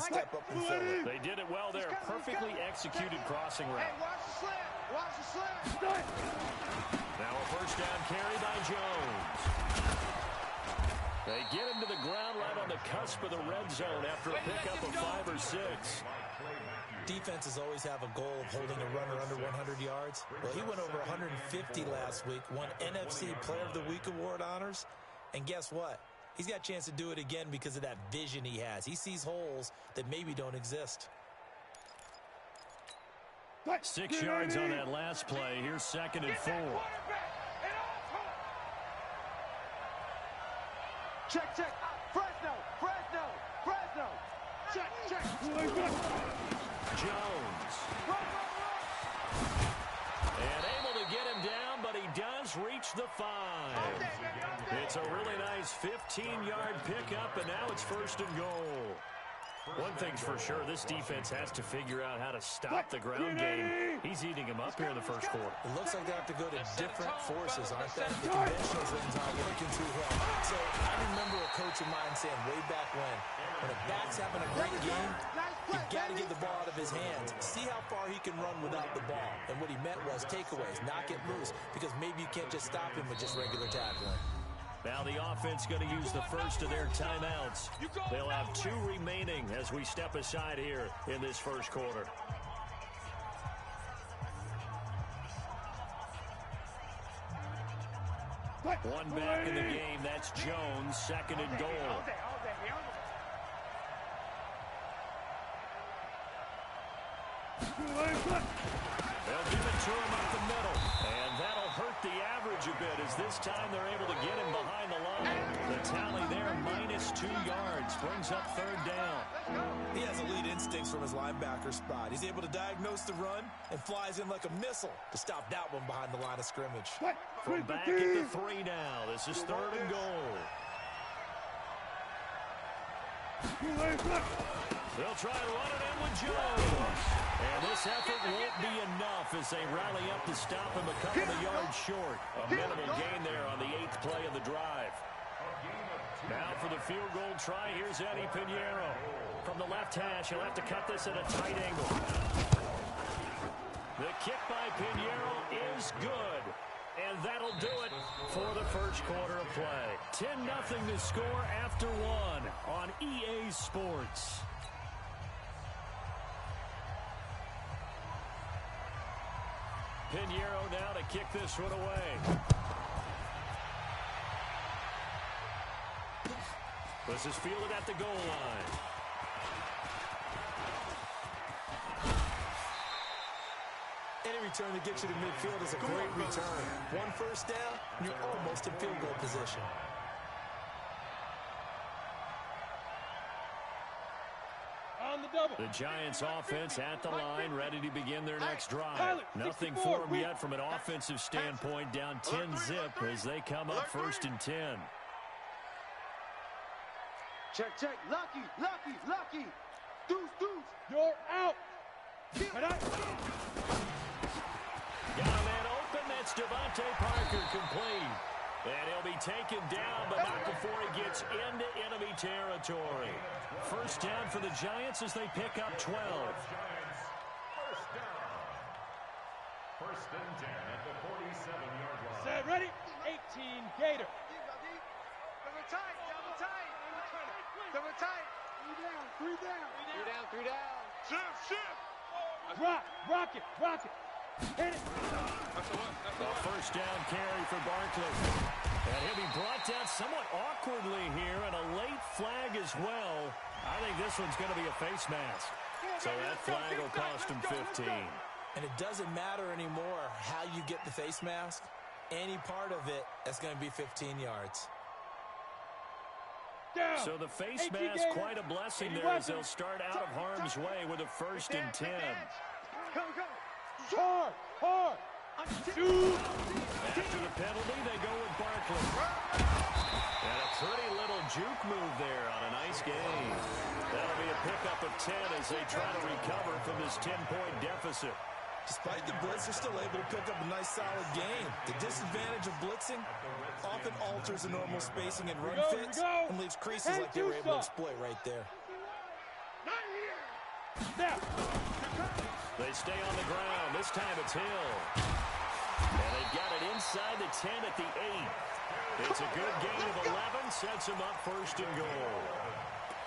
step up and fill it. They did it well there. Perfectly executed crossing route. Hey, watch the slant. Watch the slant. Now a first down carry by Jones. They get him to the ground right on the cusp of the red zone after a pickup of 5 or 6. Defenses always have a goal of holding a runner under 100 yards. Well, he went over 150 last week, won NFC Player of the Week award honors. And guess what? He's got a chance to do it again because of that vision he has. He sees holes that maybe don't exist. 6 yards on that last play. Here's 2nd and 4. Check, check. Fresno, Fresno, Fresno. Check, check. Jones. And able to get him down, but he does reach the 5. It's a really nice 15-yard pickup, and now it's 1st and goal. One thing's for sure, this defense has to figure out how to stop the ground game. He's eating him up here in the first quarter. It looks like they have to go to different forces, aren't they? The conventionals aren't working too well. So I remember a coach of mine saying way back when a back's having a great game, you've got to get the ball out of his hands. See how far he can run without the ball. And what he meant was takeaways, knock it loose, because maybe you can't just stop him with just regular tackling. Now the offense going to use the first of their timeouts. They'll have 2 remaining as we step aside here in this first quarter. One back in the game. That's Jones, 2nd and goal. They'll give it to him up the middle. And that'll hurt the average a bit as this time they're able to get him behind the line. The tally there, -2 yards, brings up 3rd down. He has elite instincts from his linebacker spot. He's able to diagnose the run and flies in like a missile to stop that one behind the line of scrimmage. From back at the 3 now. This is 3rd and goal. They'll try and run it in with Jones. And this effort won't be enough as they rally up to stop him a couple of yards short. A minimal gain there on the 8th play of the drive. Now for the field goal try, here's Eddie Pinheiro. From the left hash, he'll have to cut this at a tight angle. The kick by Pinheiro is good. And that'll do it for the first quarter of play. 10-0 to score after 1 on EA Sports. Pinheiro now to kick this one away. This is fielded at the goal line. Any return that gets you to midfield is a great return. 1 first down, and you're almost in field goal position. The Giants offense at the line, ready to begin their next drive. Nothing for them yet from an offensive standpoint, down 10-zip as they come up 1st and 10. Check, check. Lucky, lucky, lucky. Deuce, deuce. You're out. Got a man open. That's Devontae Parker complete. And he'll be taken down, but not before he gets into enemy territory. First down for the Giants as they pick up 12. First and 10 at the 47-yard line. Set, ready? 18, Gator. Double tight, double tight. Double tight. 3 down. Shift, shift. Rock it. Hit it. A first down carry for Barkley. And he'll be brought down somewhat awkwardly here, and a late flag as well. I think this one's going to be a face mask. So that flag will cost him 15. And it doesn't matter anymore how you get the face mask. Any part of it, that's going to be 15 yards. So the face mask, quite a blessing there as they'll start out of harm's way with a 1st and 10. Go. Hard. After the penalty, they go with Barkley. And a pretty little juke move there on a nice game. That'll be a pickup of 10 as they try to recover from this 10-point deficit. Despite the blitz, they're still able to pick up a nice, solid game. The disadvantage of blitzing often alters the normal spacing and run fits and leaves creases like they were able to exploit right there. Snap. They stay on the ground. This time it's Hill. And they've got it inside the 10 at the 8. It's a good gain of 11. Sets them up first and goal.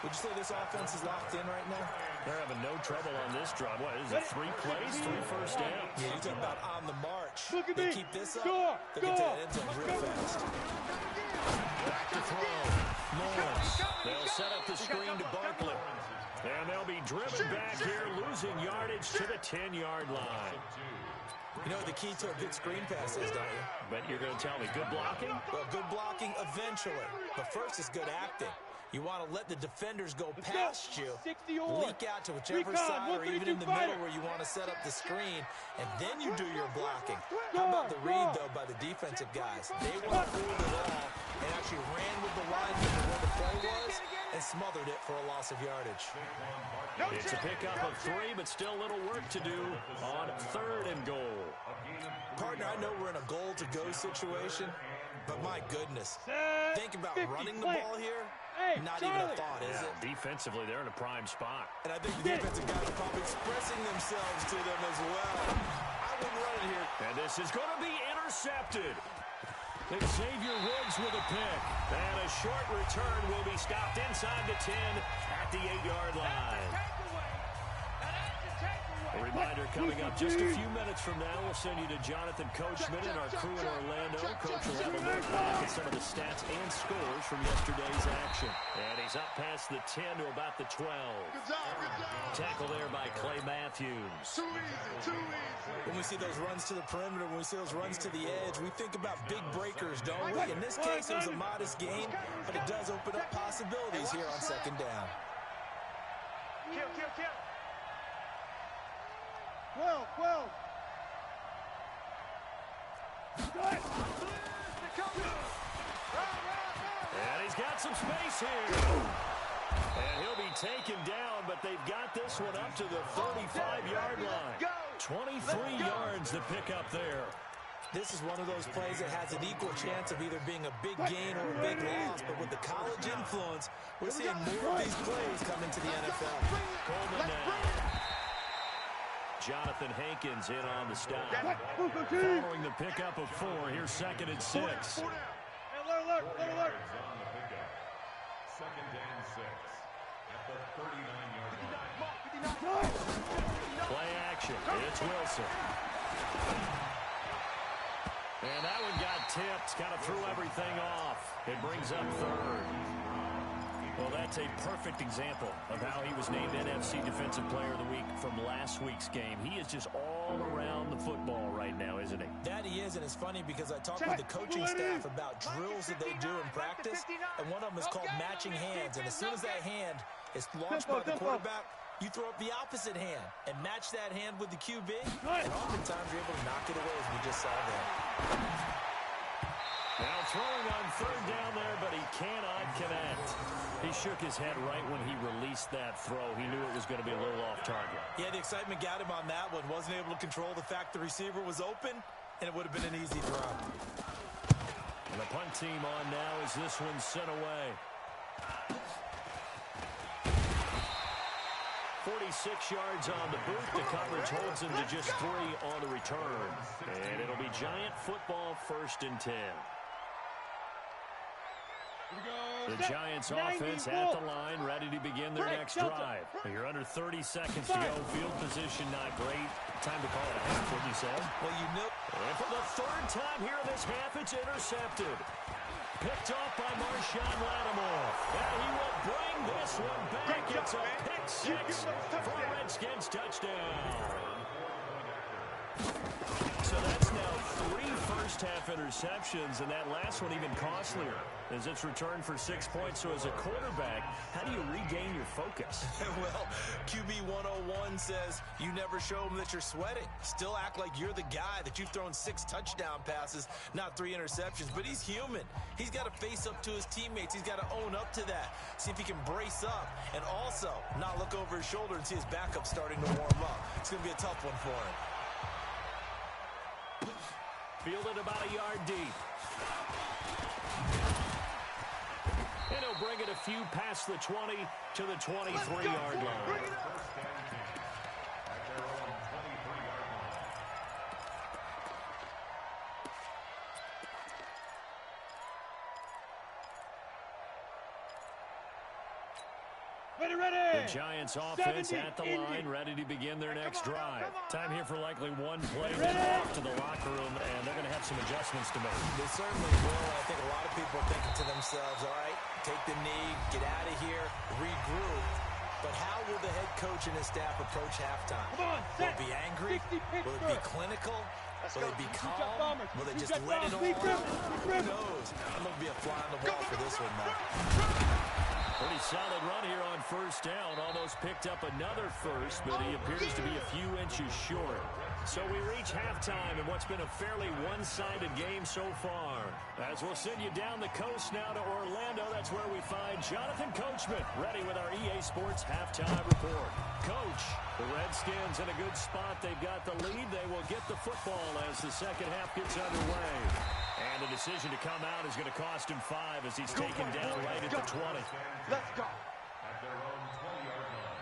Would you say this offense is locked in right now? They're having no trouble on this drive. What is it, 3 plays, 3 first downs? Yeah, you talk about on the march. Look at they me. keep this up, Score. they'll get to that end zone real fast. Back to throw. Lawrence. They'll set up the screen to Barkley. And they'll be driven back here, losing yardage to the 10-yard line. You know what the key to a good screen pass is, don't you? Bet you're going to tell me good blocking? Well, good blocking eventually. But first is good acting. You want to let the defenders go past you, leak out to whichever side or even in the middle where you want to set up the screen, and then you do your blocking. How about the read, though, by the defensive guys? They went through it all and actually ran with the lineman to where the play was and smothered it for a loss of yardage. It's a pickup of 3, but still a little work to do on 3rd and goal. Partner, I know we're in a goal-to-go situation, but my goodness, think about running the ball here. Not even a thought, is it? Defensively, they're in a prime spot. And I think the defensive guys are probably expressing themselves to them as well. I wouldn't run it here. And this is going to be intercepted. Xavier Woods with a pick. And a short return will be stopped inside the 10 at the 8-yard line. A reminder coming up just a few minutes from now. We'll send you to Jonathan Coachman and our crew in Orlando. Coach will have a look back at some of the stats and scores from yesterday's action. And he's up past the 10 to about the 12. Tackle there by Clay Matthews. Too easy. When we see those runs to the perimeter, when we see those runs to the edge, we think about big breakers, don't we? In this case, it was a modest gain, but it does open up possibilities here on 2nd down. Kill. 12. And he's got some space here. And he'll be taken down, but they've got this one up to the 35-yard line. 23 yards to pick up there. This is one of those plays that has an equal chance of either being a big gain or a big loss, but with the college influence, we're seeing more of these plays come into the NFL. Coleman now. Jonathan Hankins in on the stop. Following the pickup of 4, here's 2nd and 6. Alert. On the pickup. 2nd and 6 at the 39-yard line. Play action. It's Wilson. And that one got tipped. Kind of threw everything off. It brings up 3rd. Well, that's a perfect example of how he was named NFC Defensive Player of the Week from last week's game. He is just all around the football right now, isn't he? That he is, and it's funny because I talked with the coaching staff about drills that they do in practice, and one of them is called matching hands. And as soon as that hand is launched by the quarterback, you throw up the opposite hand and match that hand with the QB, and oftentimes you're able to knock it away, as we just saw there. Now throwing on 3rd down there, but he cannot connect. He shook his head right when he released that throw. He knew it was going to be a little off target. Yeah, the excitement got him on that one. Wasn't able to control the fact the receiver was open, and it would have been an easy throw. And the punt team on now as this one's sent away. 46 yards on the boot. The coverage holds him to just 3 on the return. And it'll be Giant football 1st and 10. The Giants offense at the line, ready to begin their next drive. You're under 30 seconds to go. Field position not great. Time to call it a half, wouldn't you say? Well, you know. And for the 3rd time here in this half, it's intercepted. Picked off by Marshawn Lattimore. And he will bring this one back. It's a pick 6 for a Redskins touchdown. So that's now 3 first-half interceptions, and that last one even costlier as it's returned for 6 points. So as a quarterback, how do you regain your focus? Well, QB 101 says you never show them that you're sweating. Still act like you're the guy, that you've thrown 6 touchdown passes, not 3 interceptions. But he's human. He's got to face up to his teammates. He's got to own up to that. See if he can brace up and also not look over his shoulder and see his backup starting to warm up. It's going to be a tough one for him. Fielded about a yard deep. And he'll bring it a few past the 20 to the 23-yard line. The Giants offense at the line, ready to begin their next drive. Time here for likely one play, then off to the locker room, and they're going to have some adjustments to make. They certainly will. I think a lot of people are thinking to themselves, all right, take the knee, get out of here, regroup. But how will the head coach and his staff approach halftime? Will it be angry? Will it be clinical? Will it be calm? Will they just let it all out? Who knows? I'm going to be a fly on the wall for this one, though. Pretty solid run here on first down. Almost picked up another first, but he appears to be a few inches short. So we reach halftime in what's been a fairly one-sided game so far. As we'll send you down the coast now to Orlando, that's where we find Jonathan Coachman, ready with our EA Sports Halftime Report. Coach, the Redskins in a good spot. They've got the lead. They will get the football as the second half gets underway. And the decision to come out is going to cost him 5 as he's taken down right at the 20. Let's go. At their own 20-yard line.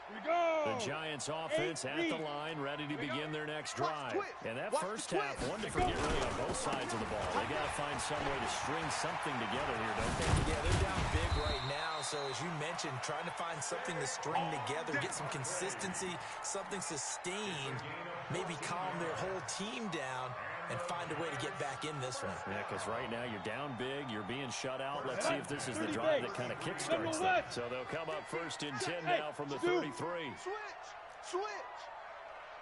Here we go. The Giants offense at the line, ready to begin their next drive. And that first half, one to forget really on both sides of the ball. They got to find some way to string something together here, don't they? Yeah, they're down big right now. So as you mentioned, trying to find something to string together, get some consistency, something sustained, maybe calm their whole team down and find a way to get back in this one. Yeah, because right now you're down big, you're being shut out. Let's see if this is the drive that kind of kickstarts them. So they'll come up first and 10 now from the 33. Switch.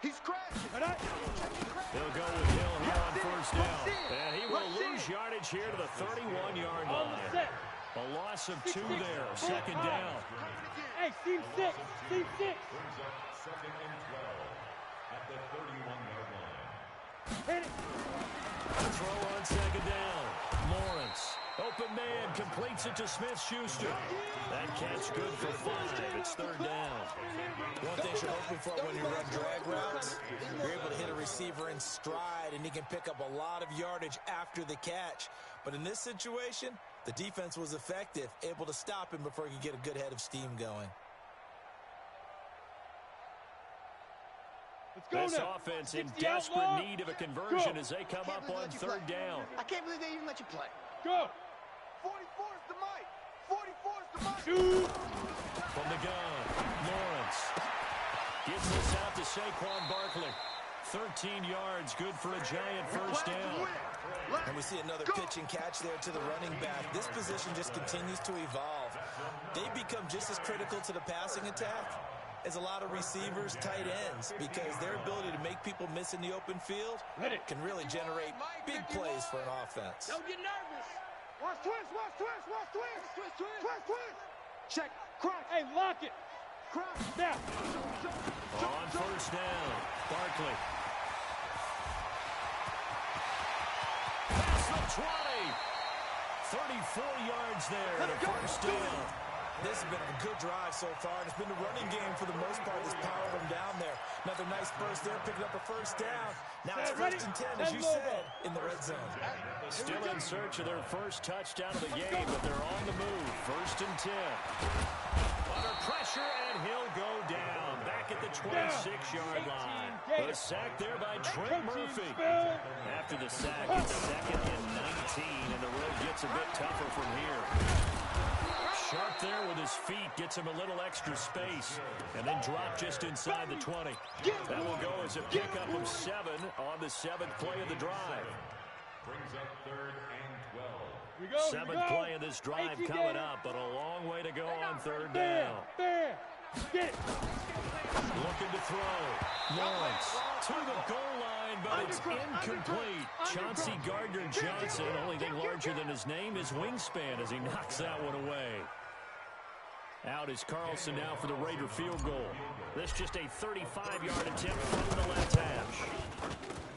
He's crashing. They'll go with Hill here on first down. And he will lose yardage here to the 31-yard line. A loss of 2 there, second down. Hey, team 6. Team 6. Brings up second and 12 at the 31-yard line. Hit it. Throw on second down. Lawrence, open man, completes it to Smith-Schuster. That catch good for 5. It's third down. One thing you're hoping for when you run drag routes, you're able to hit a receiver in stride, and he can pick up a lot of yardage after the catch. But in this situation, the defense was effective, able to stop him before he could get a good head of steam going. This offense in desperate need of a conversion as they come up on third down. I can't believe they even let you play. Go. 44's the mic. 44's the mic. Shoot. From the gun, Lawrence gets this out to Saquon Barkley. 13 yards, good for a Giant first down. And we see another pitch and catch there to the running back. This position just continues to evolve. They become just as critical to the passing attack as a lot of receivers, tight ends, because their ability to make people miss in the open field can really generate big plays for an offense. Don't get nervous. Watch twist. Check. Crack. Hey, lock it. Crack. Now. On first down, Barkley. Past the 20. 34 yards there and a first down. This has been a good drive so far, and it's been the running game for the most part that's powered them down there. Another nice burst there, picking up a first down. Now it's first and 10, as you said, in the red zone. Still in search of their first touchdown of the game, but they're on the move. First and 10. Under pressure, and he'll go down. Back at the 26-yard line. The sack there by Trent Murphy. After the sack, it's second and 19, and the road gets a bit tougher from here. Sharp there with his feet, gets him a little extra space, and then drop just inside the 20. That will go as a pickup of 7 on the 7th play of the drive. Brings up third and 12. Seventh play of this drive coming up, but a long way to go on third down. Get it. Looking to throw. Lawrence to the goal line, but it's incomplete. Chauncey Gardner-Johnson, only thing larger than his name is wingspan as he knocks that one away. Out is Carlson now for the Raider field goal. This just a 35-yard attempt from the left hash.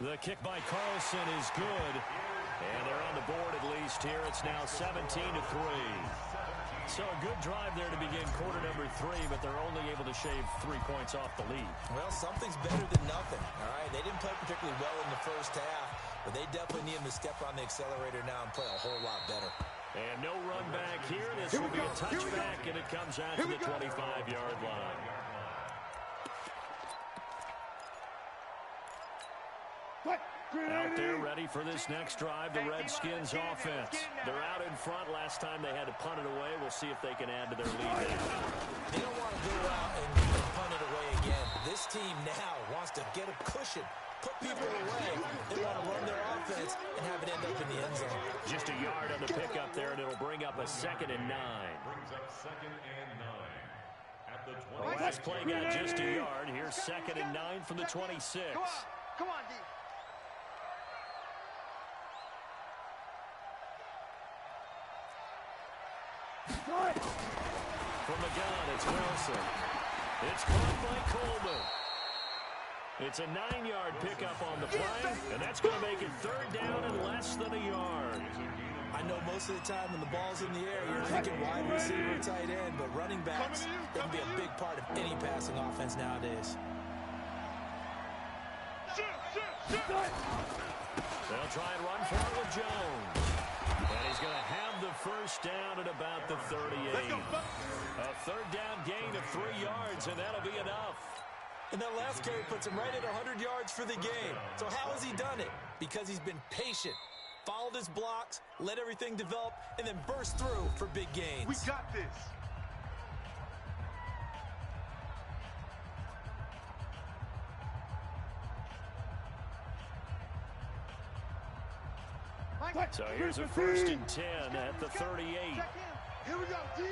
The kick by Carlson is good, and they're on the board at least here. It's now 17-3. So a good drive there to begin quarter number 3, but they're only able to shave 3 points off the lead. Well, something's better than nothing, all right? They didn't play particularly well in the first half, but they definitely need them to step on the accelerator now and play a whole lot better. And no run back here. This will be a touchback, and it comes out to the 25-yard line. What? Out there ready for this next drive, the Redskins offense. They're out in front. Last time they had to punt it away. We'll see if they can add to their lead now. They don't want to go out and punt it away again. This team now wants to get a cushion, put people away. They want to run their offense and have it end up in the end zone. Just a yard on the pickup there, and it'll bring up a 2nd and 9. Brings up 2nd and 9. At the The 20. last play got just a yard. Here's 2nd and 9 from the 26. Come on, D. From the gun, it's Wilson. It's caught by Coleman. It's a 9-yard pickup on the play, and that's going to make it 3rd down and less than a yard. I know most of the time when the ball's in the air, you're thinking wide receiver or tight end, but running backs, they can be a big part of any passing offense nowadays. They'll try and run for it with Jones. And he's going to have the first down at about the 38. A 3rd down gain of 3 yards, and that'll be enough. And that last carry puts him right at 100 yards for the game. So how has he done it? Because he's been patient, followed his blocks, let everything develop, and then burst through for big gains. We got this. So here's a 1st and 10 at the 38. Here we go, D.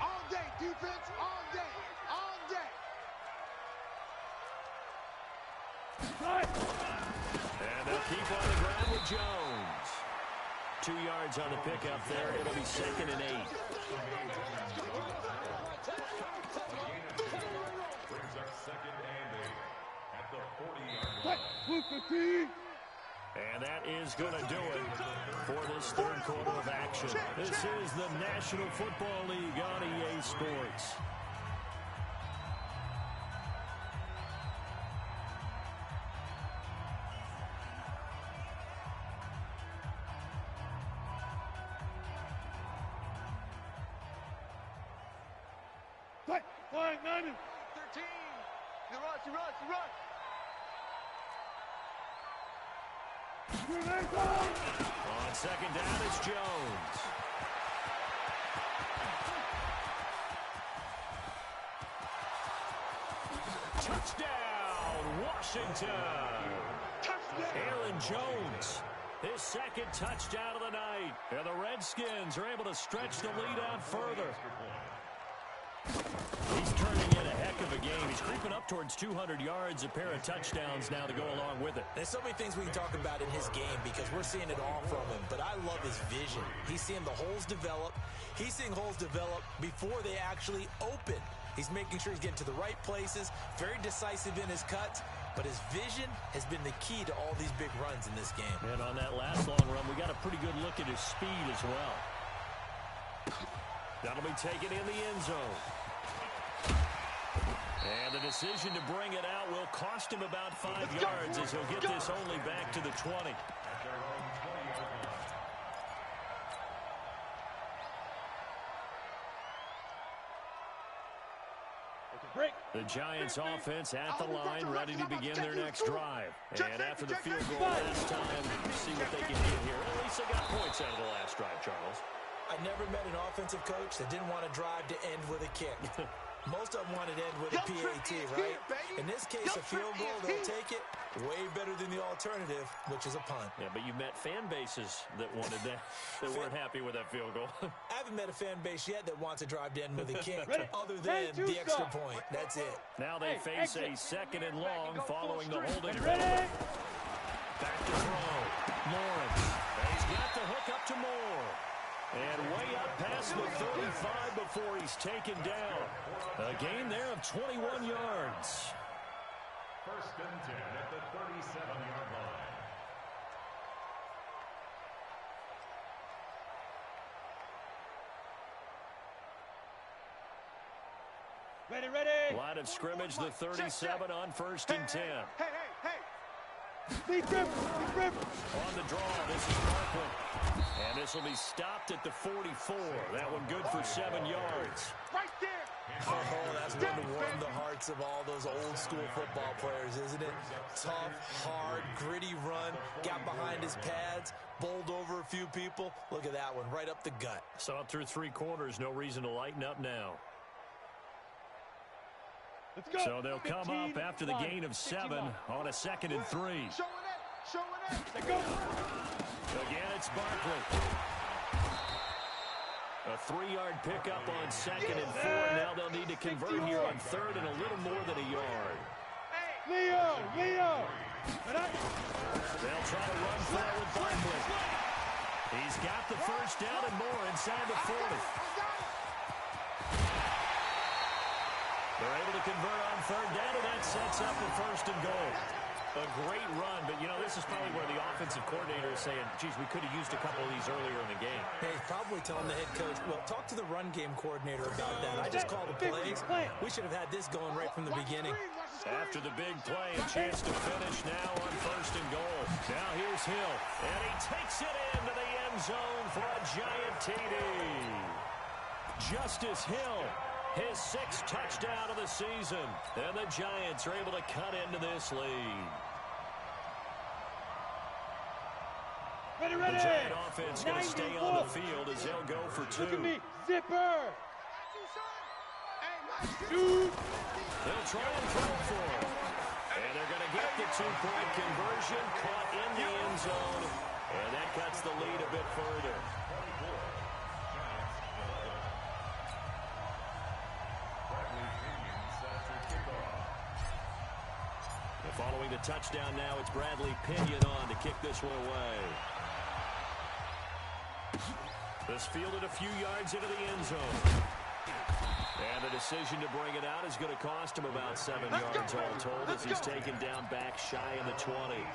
All day, defense, all day, all day. And they'll keep on the ground with Jones. 2 yards on the pickup there. It'll be 2nd and 8. Brings up 2nd and 8. At the 40-yard line. And that is going to do it for this 3rd quarter of action. This is the National Football League on EA Sports. Flag 90. 13. You rush. On 2nd down, it's Jones. Touchdown, Washington. Aaron Jones, his 2nd touchdown of the night. And the Redskins are able to stretch the lead out further. He's turning in a heck of a game. He's creeping up towards 200 yards, a pair of touchdowns now to go along with it. There's so many things we can talk about in his game because we're seeing it all from him, but I love his vision. He's seeing the holes develop. He's seeing holes develop before they actually open. He's making sure he's getting to the right places, very decisive in his cuts, but his vision has been the key to all these big runs in this game. And on that last long run, we got a pretty good look at his speed as well. That'll be taken in the end zone. And the decision to bring it out will cost him about 5 yards as he'll get this only back to the 20. The Giants offense at the line, ready to begin their next drive. And after the field goal last time, see what they can get here. At least they got points out of the last drive, Charles. I never met an offensive coach that didn't want to drive to end with a kick. Most of them wanted to end with a PAT, right? In this case, a field goal, they'll take it. Way better than the alternative, which is a punt. Yeah, but you met fan bases that wanted that, that weren't happy with that field goal. I haven't met a fan base yet that wants to drive to end with a kick, other than the extra point. That's it. Now they face a 2nd and long following the holding call. Back to throw. Lawrence. And he's got the hook up to Moore. And way up past the 35 before he's taken down. A gain there of 21 yards. 1st and 10 at the 37-yard line. Ready. Line of scrimmage, the 37 on 1st and 10. Hey. Be grip. On the draw, this is Parkland. And this will be stopped at the 44. That one good for 7 yards. Right there. Oh, that's going to warm the hearts of all those old school football players, isn't it? Tough, hard, gritty run, got behind his pads, bowled over a few people. Look at that one, right up the gut. Saw it through 3 quarters, no reason to lighten up now. Let's go. So they'll come up after the gain of 7 on a 2nd and 3. Let's go. Again, it's Barkley. A 3-yard pickup on 2nd and 4. Now they'll need to convert here on 3rd and a little more than a yard. Leo. They'll try to run forward Barkley. He's got the first down and more inside the 40. They're able to convert on 3rd down, and that sets up a 1st and goal. A great run, but, you know, this is probably where the offensive coordinator is saying, geez, we could have used a couple of these earlier in the game. Hey, he's probably telling the head coach, well, talk to the run game coordinator about that. I just called the plays. We should have had this going right from the beginning. After the big play, a chance to finish now on 1st and goal. Now here's Hill, and he takes it into the end zone for a giant TD. Justice Hill, his 6th touchdown of the season, and the Giants are able to cut into this lead. Ready. The Giant offense going to stay on the field as they'll go for 2. Look at me. Zipper. Shoot. They'll try and throw for it. And they're going to get the 2-point conversion, caught in the end zone, and that cuts the lead a bit further. Following the touchdown now, it's Bradley Pinion on to kick this one away. This fielded a few yards into the end zone. And the decision to bring it out is going to cost him about 7 yards all told as he's taken down back shy of the 20.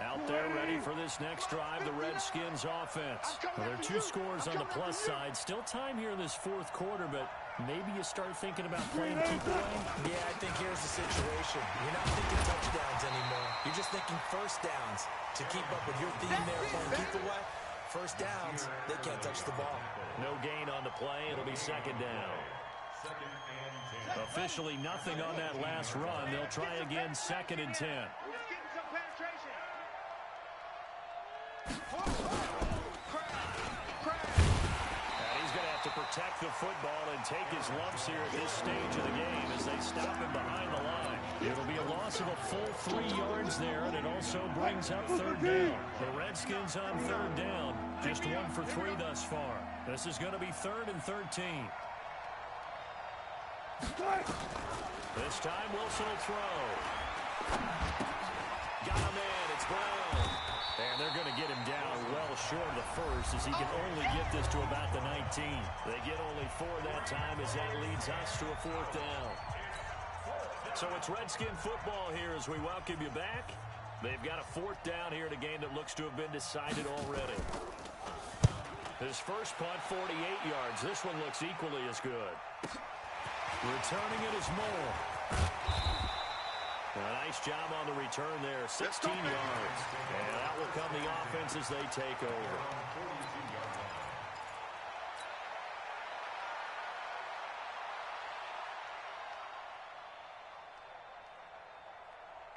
Out there ready for this next drive, the Redskins offense. Well, there are 2 scores on the plus side. Still time here in this 4th quarter, but maybe you start thinking about playing keep away. Yeah, I think here's the situation. You're not thinking touchdowns anymore. You're just thinking 1st downs. To keep up with your theme there, playing keep away, 1st downs, they can't touch the ball. No gain on the play. It'll be 2nd down. Officially nothing on that last run. They'll try again 2nd and 10. Protect the football and take his lumps here at this stage of the game as they stop him behind the line. It'll be a loss of a full 3 yards there, and it also brings up 3rd down. The Redskins on 3rd down, just 1 for 3 thus far. This is going to be 3rd and 13. This time Wilson will throw. Got him in. It's Brown. And they're going to get him down well short of the 1st as he can only get this to about the 19. They get only 4 that time as that leads us to a 4th down. So it's Redskin football here as we welcome you back. They've got a 4th down here in a game that looks to have been decided already. His first punt, 48 yards. This one looks equally as good. Returning it is Moore. A nice job on the return there, 16 yards. And that will come the offense as they take over.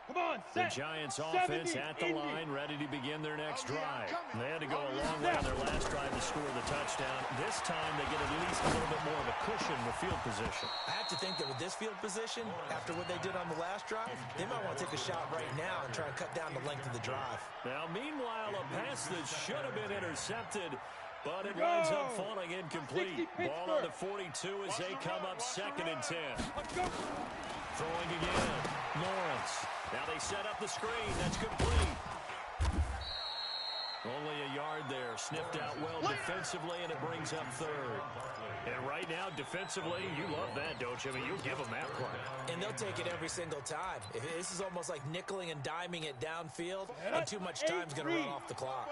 Come on, The Giants offense at the line, ready to begin their next drive. They had to go a long way on their last drive to score the touchdown. This time they get at least a little bit more of a cushion with field position. I have to think that with this field position, after what they did on the last drive, they might want to take a shot right now and try and cut down the length of the drive. Now, meanwhile, a pass that should have been intercepted, but it winds up falling incomplete. Ball on the 42 as they come up 2nd and 10. Throwing again, Lawrence. Now they set up the screen. That's complete. Only a yard there. Sniffed out well defensively, and it brings up 3rd. And right now, defensively, you love that, don't you? I mean, you'll give them that play. And they'll take it every single time. This is almost like nickeling and diming it downfield, and too much time's going to run off the clock.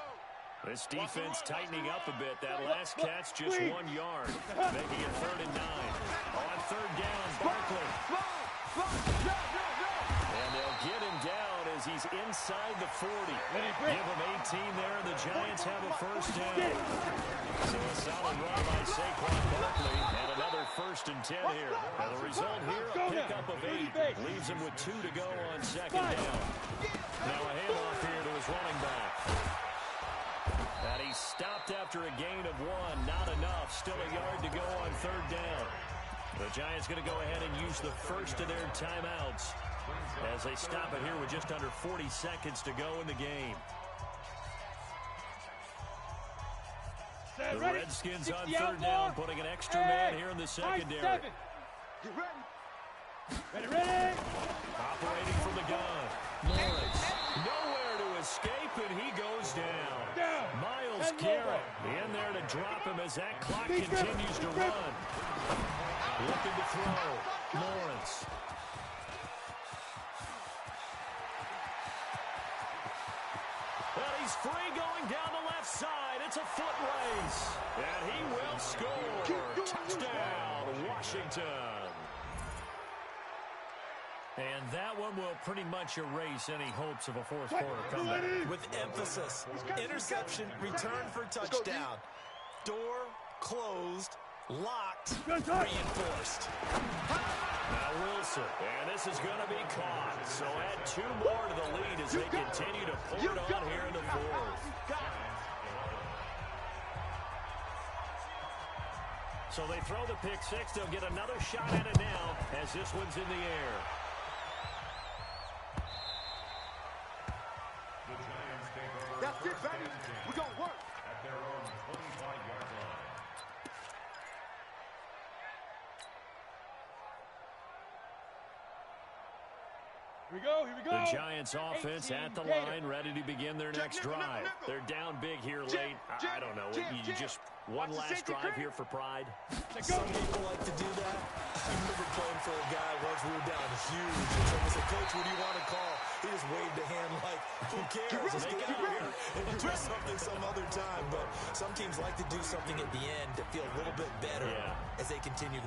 This defense tightening up a bit. That last catch, just 1 yard, making it 3rd and 9. On 3rd down, Barkley. And they'll get him down as he's inside the 40. Give them 18 there, and the Giants have a first down. So a solid run by Saquon Barkley, and another 1st and 10 here. And the result here, a pickup of 8. Leaves him with 2 to go on 2nd down. Now a handoff here to his running back. And he stopped after a gain of 1. Not enough. Still a yard to go on 3rd down. The Giants going to go ahead and use the first of their timeouts as they stop it here with just under 40 seconds to go in the game. The Redskins on 3rd down, putting an extra man here in the secondary. Ready. Operating from the gun. Lawrence. Nowhere to escape, and he goes down. Myles Garrett in there to drop him as that clock continues to run. Looking to throw. Lawrence. And he's free going down the left side. It's a foot race. And he will score. Touchdown, Washington. And that one will pretty much erase any hopes of a fourth-quarter comeback. With emphasis. Interception, return for touchdown. Door closed, locked, reinforced. Now Wilson, and this is going to be caught. So add 2 more to the lead as they continue to pour it on here in the 4th. So they throw the pick 6. They'll get another shot at it now as this one's in the air. That's it, baby. We're going to work. At their own 25-yard line. Here we go. The Giants offense at the line, ready to begin their next drive. They're down big here late. I don't know. You just one last drive here for pride. Some people like to do that. I remember playing for a guy once we were down huge. And someone said, Coach, what do you want to call? He just waved a hand like, who cares? Let's get out here and do something some other time. But some teams like to do something at the end to feel a little bit better as they continue.